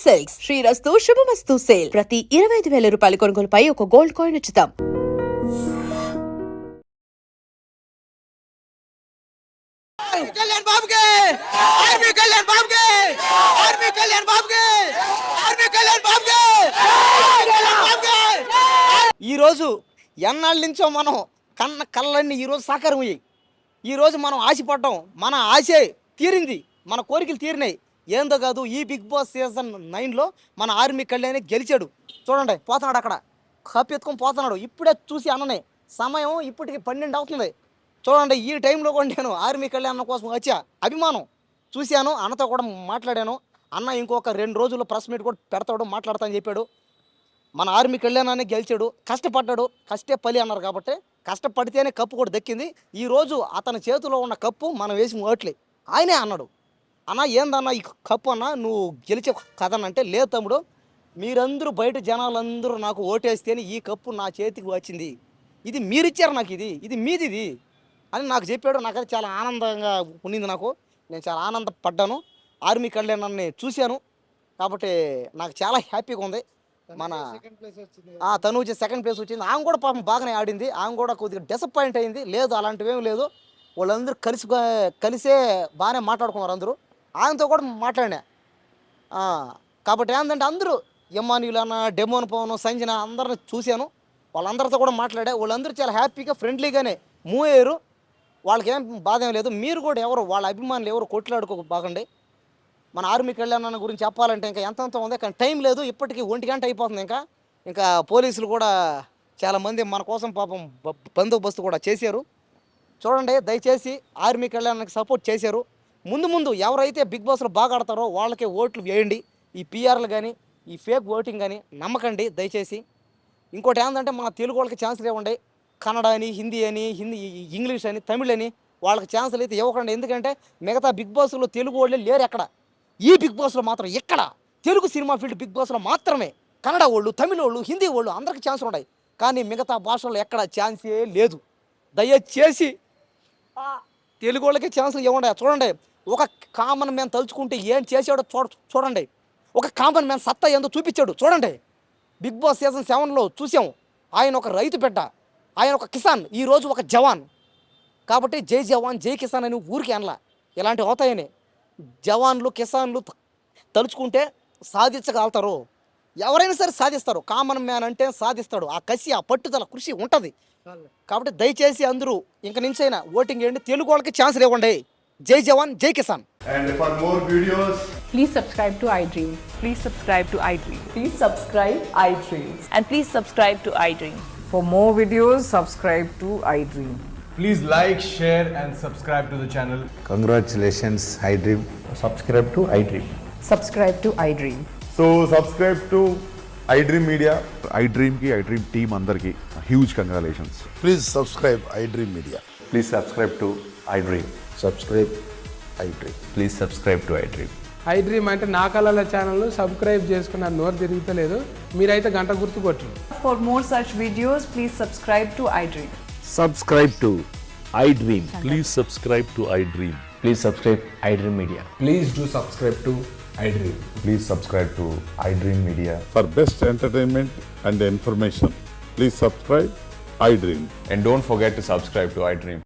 Silks శ్రీరస్తు శుభమస్తు sale ప్రతి 25,000 రూపాయల కొనుగోలుపై ఒక గోల్డ్ కాయిన్ ఉచితం. ఈరోజు ఎన్నాళ్ళ నుంచో మనం కన్న కళ్ళన్నీ ఈరోజు సాకారం అయ్యాయి. ఈరోజు మనం ఆశపడ్డాం, మన ఆశే తీరింది, మన కోరికలు తీరినాయి. ఏందో కాదు, ఈ బిగ్ బాస్ సీజన్ 9లో మన ఆర్మీ కళ్యాణి గెలిచాడు. చూడండి, పోతున్నాడు అక్కడ, కప్పు ఎత్తుకొని పోతున్నాడు. ఇప్పుడే చూసి అన్ననే, సమయం ఇప్పటికి 12 అవుతుంది. చూడండి, ఈ టైంలో కూడా నేను ఆర్మీ కళ్యాణ్ కోసం వచ్చా. అభిమానం చూశాను, అన్నతో కూడా మాట్లాడాను. అన్న ఇంకొక 2 రోజుల్లో ప్రెస్ మీట్ కూడా పెడతాడు, మాట్లాడతా అని చెప్పాడు. మన ఆర్మీ కళ్యాణాన్ని గెలిచాడు, కష్టపడ్డాడు, కష్టే పలి అన్నారు కాబట్టి కష్టపడితేనే కప్పు కూడా దక్కింది. ఈరోజు అతని చేతిలో ఉన్న కప్పు మనం వేసి ఓట్లే. ఆయనే అన్నాడు, అన్న ఏందన్నా ఈ కప్పు అన్న, నువ్వు గెలిచే కథనంటే, లేదు తమ్ముడు, మీరందరూ బయట జనాలందరూ నాకు ఓటేస్తేనే ఈ కప్పు నా చేతికి వచ్చింది, ఇది మీరిచ్చారు నాకు, ఇది మీది ఇది అని నాకు చెప్పాడు. నాకైతే చాలా ఆనందంగా ఉండింది. నేను చాలా ఆనందపడ్డాను. ఆర్మీ కళ్యాణాన్ని చూశాను కాబట్టి నాకు చాలా హ్యాపీగా ఉంది. మన తనూజ సెకండ్ ప్లేస్ వచ్చింది. ఆమె కూడా పాపం బాగానే ఆడింది. ఆమె కూడా కొద్దిగా డిసప్పాయింట్ అయింది. లేదు, అలాంటివి ఏమి లేదు, వాళ్ళందరూ కలిసే బాగానే మాట్లాడుకున్నారు అందరూ. ఆయనతో కూడా మాట్లాడినా. కాబట్టి ఏంటంటే అందరూ ఎమ్మానీలు అన్న, డెమోన్ పవన్, సంజన అందరిని చూశాను. వాళ్ళందరితో కూడా మాట్లాడా. వాళ్ళందరూ చాలా హ్యాపీగా ఫ్రెండ్లీగానే మూవ్ అయ్యారు. వాళ్ళకి ఏం బాధ ఏం లేదు. మీరు కూడా ఎవరు వాళ్ళ అభిమానులు ఎవరు కొట్లాడుకోబాగండి. మన ఆర్మీ కళ్యాణ్ గురించి చెప్పాలంటే ఇంకా ఎంతంత ఉంది, కానీ టైం లేదు. ఇప్పటికీ 1 గంట అయిపోతుంది. ఇంకా పోలీసులు కూడా చాలామంది మన కోసం పాపం బందోబస్తు కూడా చేశారు. చూడండి, దయచేసి ఆర్మీ కళ్యాణ్కి సపోర్ట్ చేశారు. ముందు ఎవరైతే బిగ్ బాస్లో బాగా ఆడతారో వాళ్ళకే ఓట్లు వేయండి. ఈ పిఆర్లు కానీ, ఈ ఫేక్ ఓటింగ్ కానీ నమ్మకండి దయచేసి. ఇంకోటి ఏంటంటే, మన తెలుగు వాళ్ళకి ఛాన్సులు ఇవ్వండి. కన్నడ అని, హిందీ అని, ఇంగ్లీష్ అని, తమిళ్ అని వాళ్ళకి ఛాన్సులు అయితే ఇవ్వకండి. ఎందుకంటే మిగతా బిగ్ బాస్లో తెలుగు వాళ్ళే లేరు ఎక్కడ. ఈ బిగ్ బాస్లో మాత్రం ఇక్కడ తెలుగు సినిమా ఫీల్డ్ బిగ్ బాస్లో మాత్రమే కన్నడ వాళ్ళు, తమిళ వాళ్ళు, హిందీ వాళ్ళు అందరికీ ఛాన్సులు ఉన్నాయి. కానీ మిగతా భాషల్లో ఎక్కడ ఛాన్సే లేదు. దయచేసి తెలుగు వాళ్ళకి ఛాన్సులు ఇవ్వండి. చూడండి, ఒక కామన్ మ్యాన్ తలుచుకుంటే ఏం చేసాడో చూడండి. ఒక కామన్ మ్యాన్ సత్తా ఏందో చూపించాడు. చూడండి, బిగ్ బాస్ సీజన్ 7లో చూసాం. ఆయన ఒక రైతు బిడ్డ, ఆయన ఒక కిసాన్, ఈరోజు ఒక జవాన్. కాబట్టి జై జవాన్ జై కిసాన్ అని ఊరికి అనలా, ఇలాంటివి అవుతాయని. జవాన్లు, కిసాన్లు తలుచుకుంటే సాధించగలుగుతారు. ఎవరైనా సరే సాధిస్తారు. కామన్ మ్యాన్ అంటే సాధిస్తాడు. ఆ కసి, ఆ పట్టుదల, కృషి ఉంటుంది. కాబట్టి దయచేసి అందరూ ఇంక నుంచైనా ఓటింగ్ చేయండి. తెలుగు వాళ్ళకి ఛాన్సులు ఇవ్వండి. జై జవాన్ జై Kisan. And for more videos, please subscribe to iDream. Please subscribe to iDream. Please subscribe iDream. And please subscribe to iDream. For more videos, subscribe to iDream. please like, share and subscribe to the channel. Congratulations, iDream. Subscribe to iDream. Subscribe to iDream. So subscribe to iDream Media. iDream ki iDream team andarki huge congratulations. Please subscribe iDream Media. Please subscribe to iDream. Subscribe iDream. Please subscribe to iDream. iDream అంటే నా కళల ఛానల్ను subscribe చేసుకున్న నోరు తిరుగుతలేదు. మీరైతే గంట గుర్తు కొట్టండి. For more such videos, please subscribe to iDream. Subscribe to iDream. Please subscribe to iDream. Please subscribe iDream Media. Please do subscribe to iDream. Please subscribe to iDream Media. For best entertainment and information, please subscribe iDream. And don't forget to subscribe to iDream.